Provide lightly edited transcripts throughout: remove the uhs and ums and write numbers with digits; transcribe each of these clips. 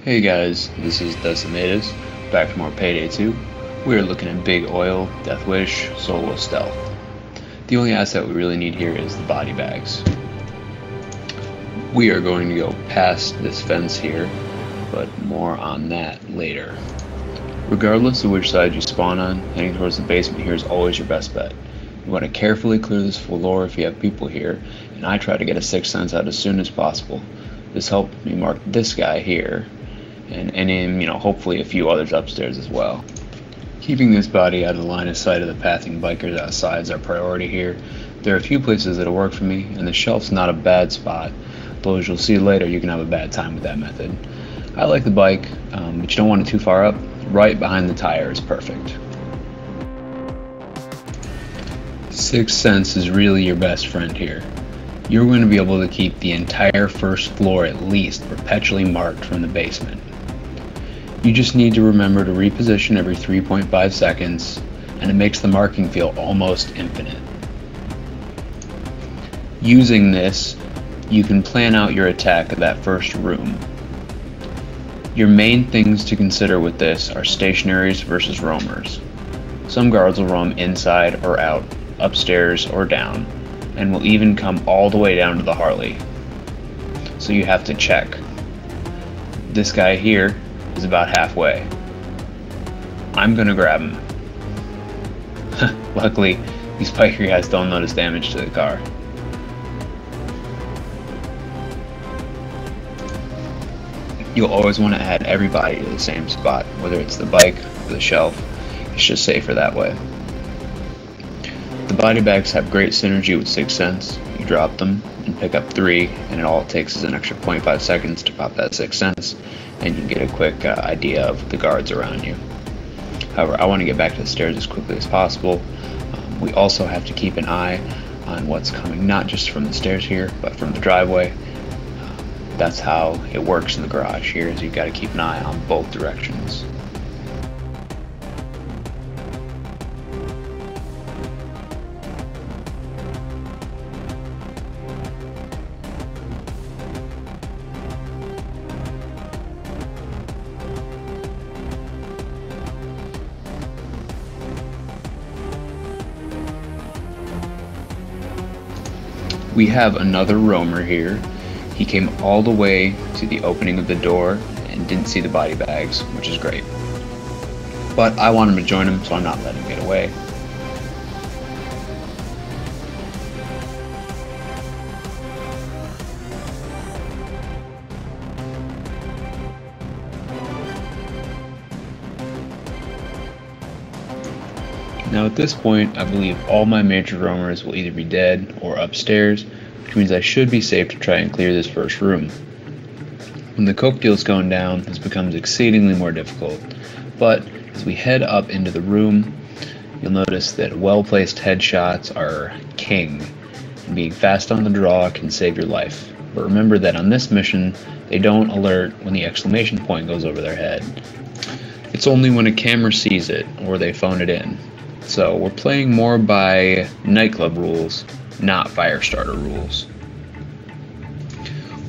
Hey guys, this is Decimatus, back for more Payday 2. We are looking at Big Oil, Death Wish, Solo Stealth. The only asset we really need here is the body bags. We are going to go past this fence here, but more on that later. Regardless of which side you spawn on, heading towards the basement here is always your best bet. You want to carefully clear this floor if you have people here, and I try to get a sixth sense out as soon as possible. This helped me mark this guy here, and hopefully a few others upstairs as well. Keeping this body out of the line of sight of the pathing bikers outside is our priority here. There are a few places that'll work for me, and the shelf's not a bad spot, though as you'll see later you can have a bad time with that method. I like the bike, but you don't want it too far up. Right behind the tire is perfect. Sixth sense is really your best friend here. You're going to be able to keep the entire first floor at least perpetually marked from the basement. You just need to remember to reposition every 3.5 seconds, and it makes the marking feel almost infinite. Using this, you can plan out your attack of that first room. Your main things to consider with this are stationaries versus roamers. Some guards will roam inside or out, upstairs or down, and will even come all the way down to the Harley. So you have to check. This guy here is about halfway. I'm gonna grab him. Luckily, these biker guys don't notice damage to the car. You'll always want to add everybody to the same spot, whether it's the bike or the shelf. It's just safer that way. The body bags have great synergy with Sixth Sense. You drop them and pick up 3, and all it takes is an extra 0.5 seconds to pop that Sixth Sense, and you can get a quick idea of the guards around you. However, I want to get back to the stairs as quickly as possible. We also have to keep an eye on what's coming, not just from the stairs here, but from the driveway. That's how it works in the garage here, is you've got to keep an eye on both directions. We have another roamer here. He came all the way to the opening of the door and didn't see the body bags, which is great. But I want him to join him, so I'm not letting him get away. Now at this point, I believe all my major roamers will either be dead or upstairs, which means I should be safe to try and clear this first room. When the coke deal's going down, this becomes exceedingly more difficult, but as we head up into the room, you'll notice that well-placed headshots are king, and being fast on the draw can save your life. But remember that on this mission, they don't alert when the exclamation point goes over their head. It's only when a camera sees it, or they phone it in. So we're playing more by nightclub rules, not fire starter rules.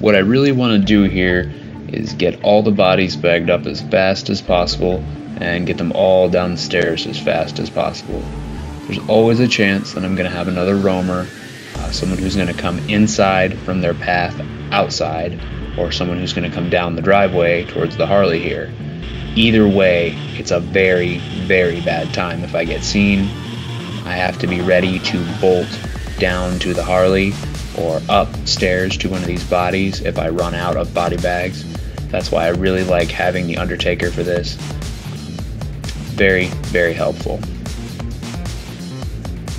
What I really want to do here is get all the bodies bagged up as fast as possible and get them all down the stairs as fast as possible. There's always a chance that I'm going to have another roamer, someone who's going to come inside from their path outside, or someone who's going to come down the driveway towards the Harley here. Either way, it's a very, very bad time if I get seen. I have to be ready to bolt down to the Harley or upstairs to one of these bodies if I run out of body bags. That's why I really like having the Undertaker for this. Very, very helpful.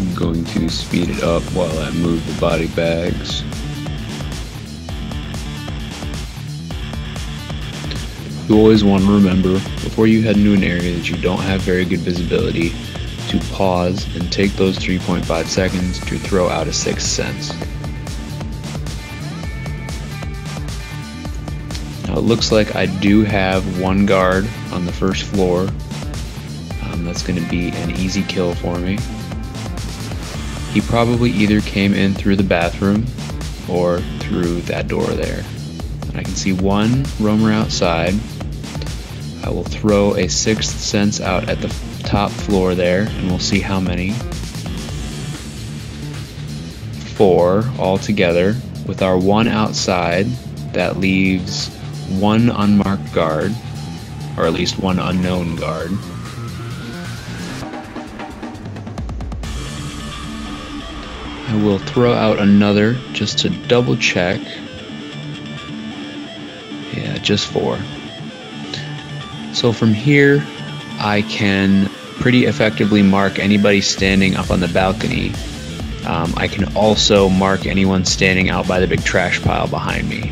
I'm going to speed it up while I move the body bags. You always want to remember, before you head into an area that you don't have very good visibility, to pause and take those 3.5 seconds to throw out a Sixth Sense. Now it looks like I do have one guard on the first floor. That's going to be an easy kill for me. He probably either came in through the bathroom or through that door there. And I can see one roamer outside, I will throw a sixth sense out at the top floor there, and we'll see how many. 4 altogether. With our 1 outside, that leaves 1 unmarked guard, or at least 1 unknown guard. I will throw out another just to double check. Yeah, just 4. So from here, I can pretty effectively mark anybody standing up on the balcony. I can also mark anyone standing out by the big trash pile behind me.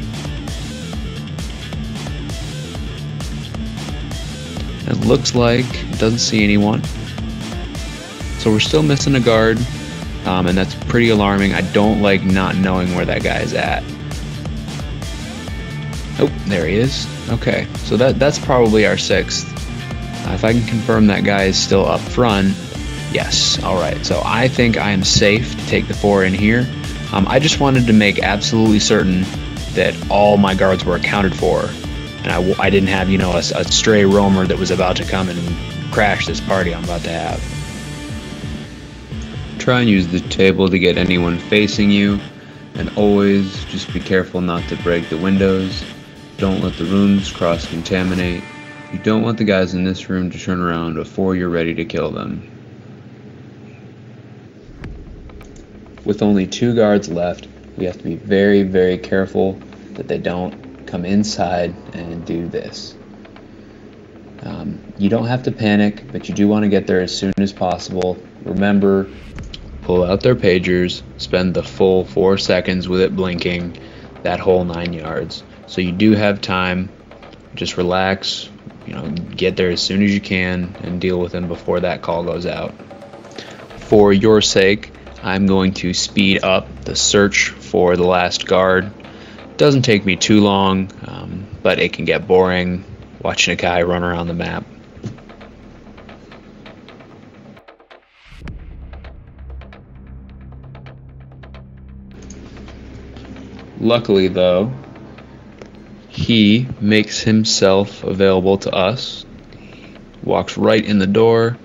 It looks like it doesn't see anyone. So we're still missing a guard, and that's pretty alarming. I don't like not knowing where that guy is at. Oh, there he is. Okay, so that's probably our 6th. If I can confirm that guy is still up front, yes. Alright, so I think I am safe to take the 4 in here. I just wanted to make absolutely certain that all my guards were accounted for, and I didn't have, you know, a stray roamer that was about to come and crash this party I'm about to have. Try and use the table to get anyone facing you, and always just be careful not to break the windows. Don't let the rooms cross-contaminate. You don't want the guys in this room to turn around before you're ready to kill them. With only 2 guards left, we have to be very, very careful that they don't come inside and do this. You don't have to panic, but you do want to get there as soon as possible. Remember, pull out their pagers, spend the full 4 seconds with it blinking, that whole 9 yards. So you do have time. Just relax, you know, get there as soon as you can and deal with them before that call goes out. For your sake, I'm going to speed up the search for the last guard. Doesn't take me too long, but it can get boring watching a guy run around the map. Luckily though, he makes himself available to us, walks right in the door,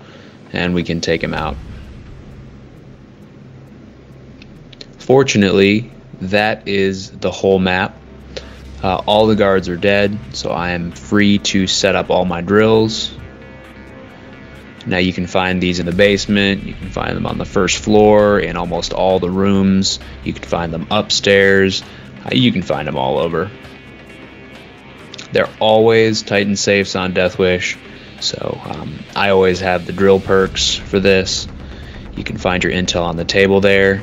and we can take him out. Fortunately, that is the whole map. All the guards are dead, so I am free to set up all my drills. Now you can find these in the basement, you can find them on the first floor, in almost all the rooms, you can find them upstairs, you can find them all over. They're always Titan safes on Death Wish, so I always have the drill perks for this. You can find your intel on the table there,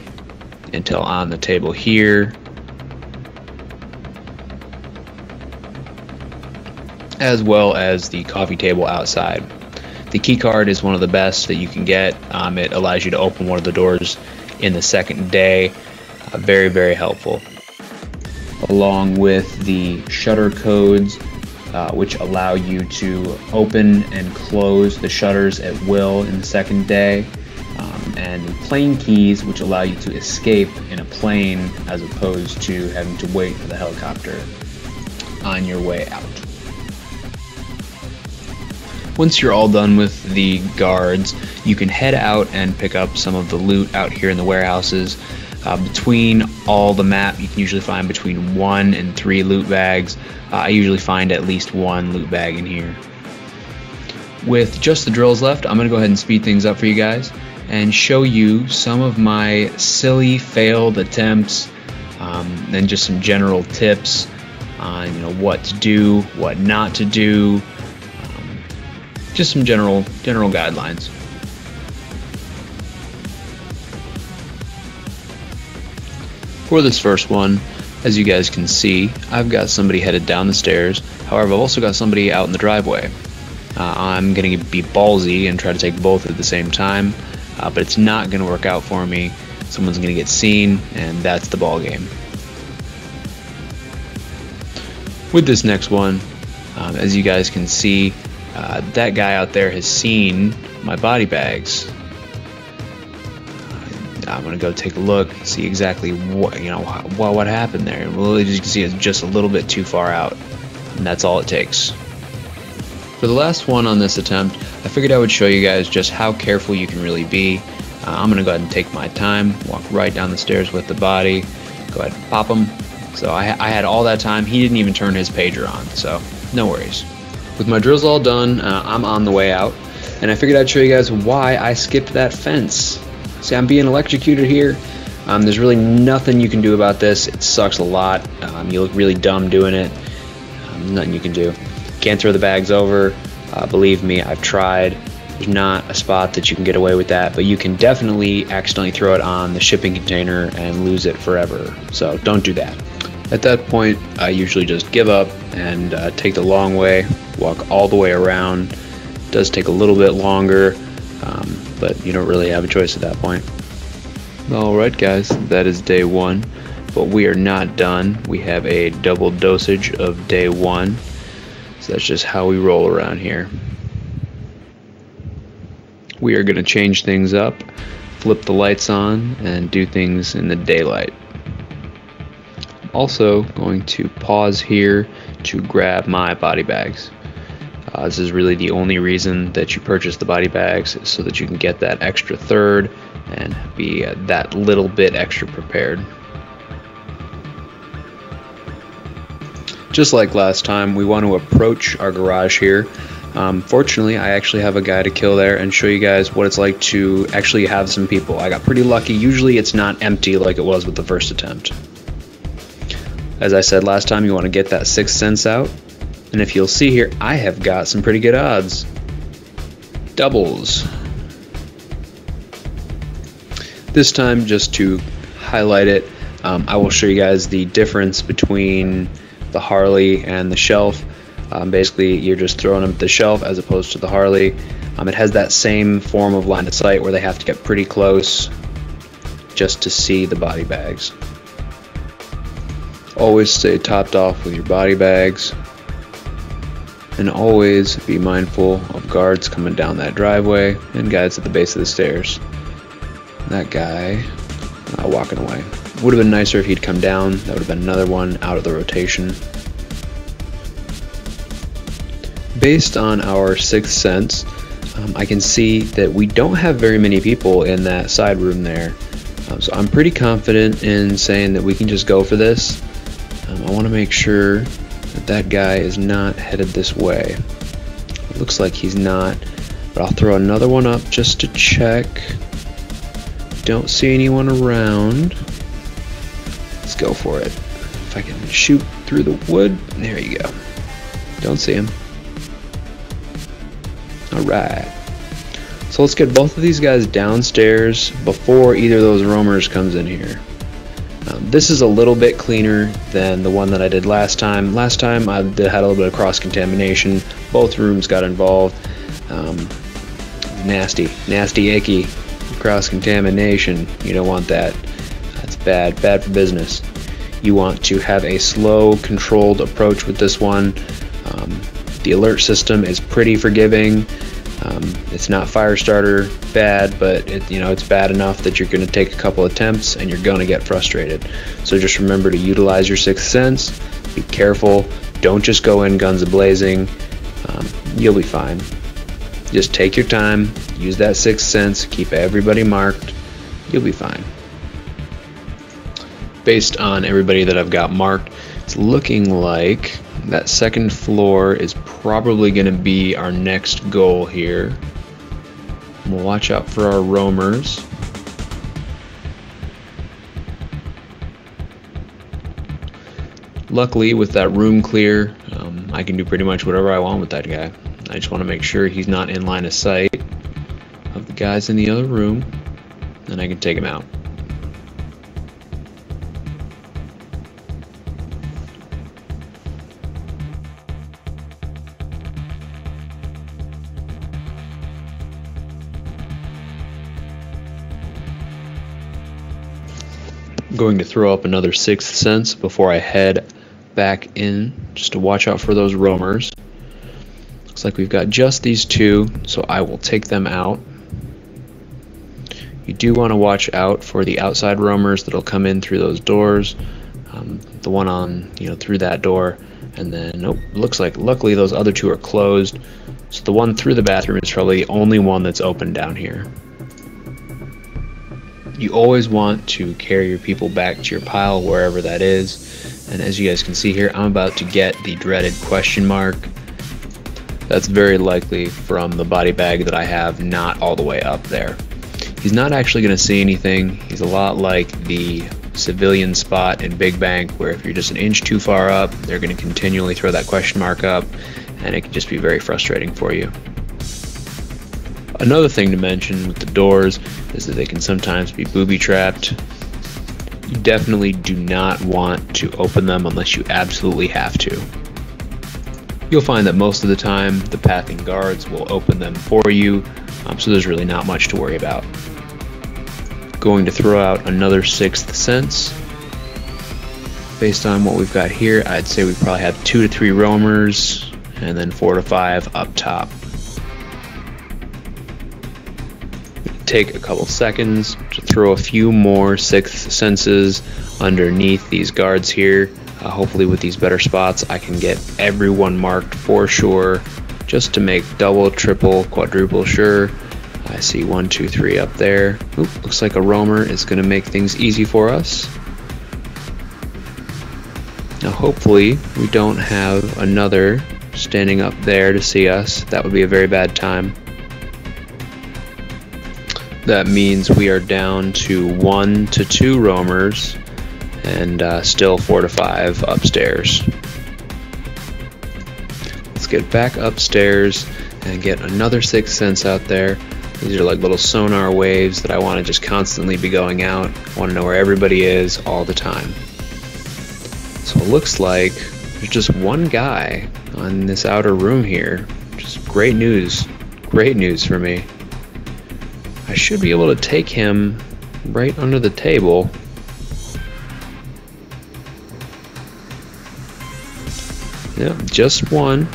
intel on the table here, as well as the coffee table outside. The key card is one of the best that you can get. It allows you to open one of the doors in the second day. Very, very helpful. Along with the shutter codes, which allow you to open and close the shutters at will in the second day, and plane keys, which allow you to escape in a plane as opposed to having to wait for the helicopter on your way out. Once you're all done with the guards, you can head out and pick up some of the loot out here in the warehouses. Between all the map, you can usually find between 1 and 3 loot bags. I usually find at least 1 loot bag in here. With just the drills left, I'm going to go ahead and speed things up for you guys and show you some of my silly failed attempts, and just some general tips on what to do, what not to do, just some general guidelines. For this first one, as you guys can see, I've got somebody headed down the stairs. However, I've also got somebody out in the driveway. I'm going to be ballsy and try to take both at the same time, but it's not going to work out for me. Someone's going to get seen, and that's the ball game. With this next one, as you guys can see, that guy out there has seen my body bags. I'm gonna go take a look, see exactly what happened there. Well, as you can see, it's just a little bit too far out, and that's all it takes. For For the last one on this attempt, I figured I would show you guys just how careful you can really be. I'm going to go ahead and take my time, walk right down the stairs with the body, go ahead and pop him. So I had all that time. He didn't even turn his pager on, so no worries. With my drills all done, I'm on the way out, and I figured I'd show you guys why I skipped that fence. See, I'm being electrocuted here. There's really nothing you can do about this. It sucks a lot. You look really dumb doing it. Nothing you can do. Can't throw the bags over. Believe me, I've tried. There's not a spot that you can get away with that, but you can definitely accidentally throw it on the shipping container and lose it forever. So don't do that. At that point, I usually just give up and take the long way, walk all the way around. It does take a little bit longer, but you don't really have a choice at that point. Alright guys, that is day one, but we are not done. We have a double dosage of day one, so that's just how we roll around here. We are going to change things up, flip the lights on, and do things in the daylight. Also going to pause here to grab my body bags. This is really the only reason that you purchase the body bags, so that you can get that extra third and be that little bit extra prepared. Just like last time, we want to approach our garage here. Fortunately, I actually have a guy to kill there and show you guys what it's like to actually have some people. I got pretty lucky. Usually it's not empty like it was with the first attempt. As I said last time, you want to get that 6th sense out. And if you'll see here, I have got some pretty good odds. Doubles. This time, just to highlight it, I will show you guys the difference between the Harley and the shelf. Basically, you're just throwing them at the shelf as opposed to the Harley. It has that same form of line of sight where they have to get pretty close just to see the body bags. Always stay topped off with your body bags, and always be mindful of guards coming down that driveway and guys at the base of the stairs. That guy walking away. Would have been nicer if he'd come down. That would have been another one out of the rotation. Based on our 6th sense, I can see that we don't have very many people in that side room there. So I'm pretty confident in saying that we can just go for this. I want to make sure that that guy is not headed this way. It looks like he's not, but I'll throw another one up just to check. Don't see anyone around. Let's go for it. If I can shoot through the wood, there you go. Don't see him. Alright. So let's get both of these guys downstairs before either of those roamers comes in here. This is a little bit cleaner than the one that I did last time. Last time I had a little bit of cross-contamination. Both rooms got involved. Nasty, icky cross-contamination. You don't want that. That's bad for business. You want to have a slow, controlled approach with this one. The alert system is pretty forgiving. It's not fire starter bad, but it's bad enough that you're going to take a couple attempts and you're going to get frustrated. So just remember to utilize your 6th sense. Be careful. Don't just go in guns a-blazing. You'll be fine. Just take your time. Use that 6th sense. Keep everybody marked. You'll be fine. Based on everybody that I've got marked, it's looking like that 2nd floor is probably going to be our next goal here. We'll watch out for our roamers. Luckily, with that room clear, I can do pretty much whatever I want with that guy. I just want to make sure he's not in line of sight of the guys in the other room, and I can take him out. I'm going to throw up another 6th sense before I head back in, just to watch out for those roamers. Looks like we've got just these two, so I will take them out. You do want to watch out for the outside roamers that'll come in through those doors. The one on, through that door, and then nope. Looks like luckily those other two are closed, So the one through the bathroom is probably the only one that's open down here. You always want to carry your people back to your pile, wherever that is. And as you guys can see here, I'm about to get the dreaded question mark. That's very likely from the body bag that I have not all the way up there. He's not actually going to see anything. He's a lot like the civilian spot in Big Bang, where if you're just an inch too far up, they're going to continually throw that question mark up, and it can just be very frustrating for you. Another thing to mention with the doors is that they can sometimes be booby-trapped. You definitely do not want to open them unless you absolutely have to. You'll find that most of the time the pathing guards will open them for you, so there's really not much to worry about. Going to throw out another sixth sense. Based on what we've got here, I'd say we probably have 2 to 3 roamers and then 4 to 5 up top. Take a couple seconds to throw a few more sixth senses underneath these guards here. Hopefully with these better spots I can get everyone marked for sure, just to make double, triple, quadruple sure. I see 1, 2, 3 up there. Oop, looks like a roamer is going to make things easy for us. Now hopefully we don't have another standing up there to see us. That would be a very bad time. That means we are down to 1 to 2 roamers and still 4 to 5 upstairs. Let's get back upstairs and get another sixth sense out there. These are like little sonar waves that I want to just constantly be going out. I want to know where everybody is all the time. So it looks like there's just one guy on this outer room here. Just great news for me. I should be able to take him right under the table. Yep, just one.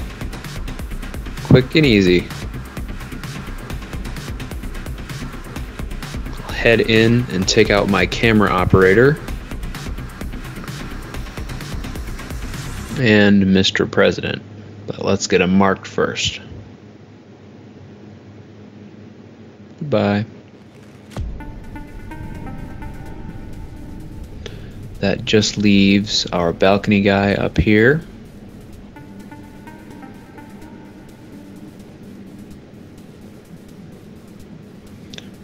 Quick and easy. I'll head in and take out my camera operator. And Mr. President. But let's get him marked first. Goodbye. That just leaves our balcony guy up here.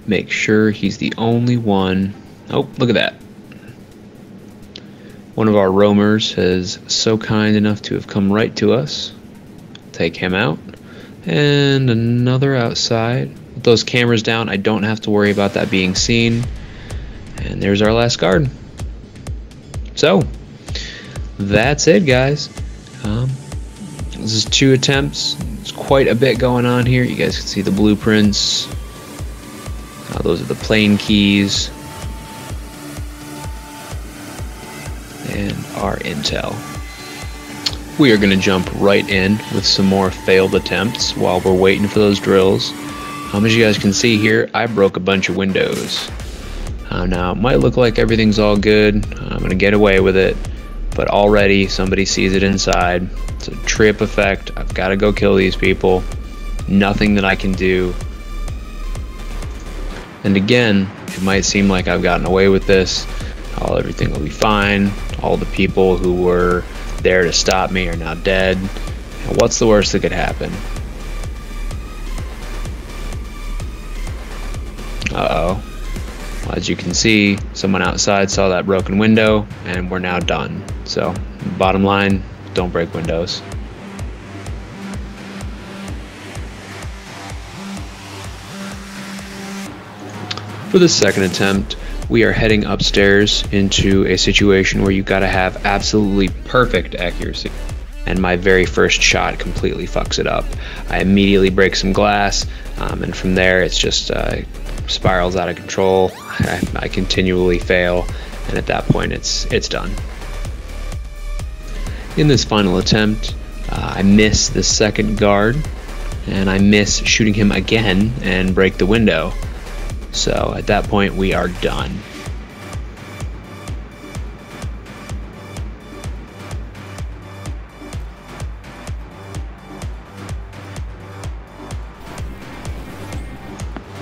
Make sure he's the only one. Oh, look at that. One of our roamers is so kind enough to have come right to us. Take him out. And another outside. With those cameras down, I don't have to worry about that being seen. And there's our last guard. So, that's it, guys. This is 2 attempts. There's quite a bit going on here. You guys can see the blueprints. Those are the plane keys. And our intel. We are going to jump right in with some more failed attempts while we're waiting for those drills. As you guys can see here, I broke a bunch of windows. Now, it might look like everything's all good. I'm going to get away with it. But already somebody sees it inside. It's a trip effect. I've got to go kill these people. Nothing that I can do. And again, it might seem like I've gotten away with this. Everything will be fine. All the people who were there to stop me are now dead. And what's the worst that could happen? Uh-oh. Well, as you can see, someone outside saw that broken window, and we're now done. So, bottom line, don't break windows. For the second attempt, we are heading upstairs into a situation where you've got to have absolutely perfect accuracy. And my very first shot completely fucks it up. I immediately break some glass, and from there it's just spirals out of control. I continually fail, and at that point it's done. In this final attempt, I miss the second guard, and I miss shooting him again and break the window. So at that point we are done.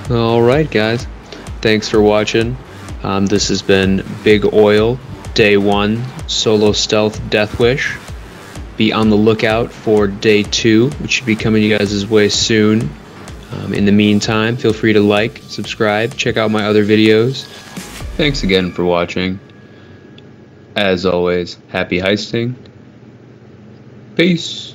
Alright guys, thanks for watching. This has been Big Oil, Day 1, Solo Stealth Death Wish. Be on the lookout for Day 2, which should be coming you guys' way soon. In the meantime, feel free to like, subscribe, check out my other videos. Thanks again for watching. As always, happy heisting. Peace.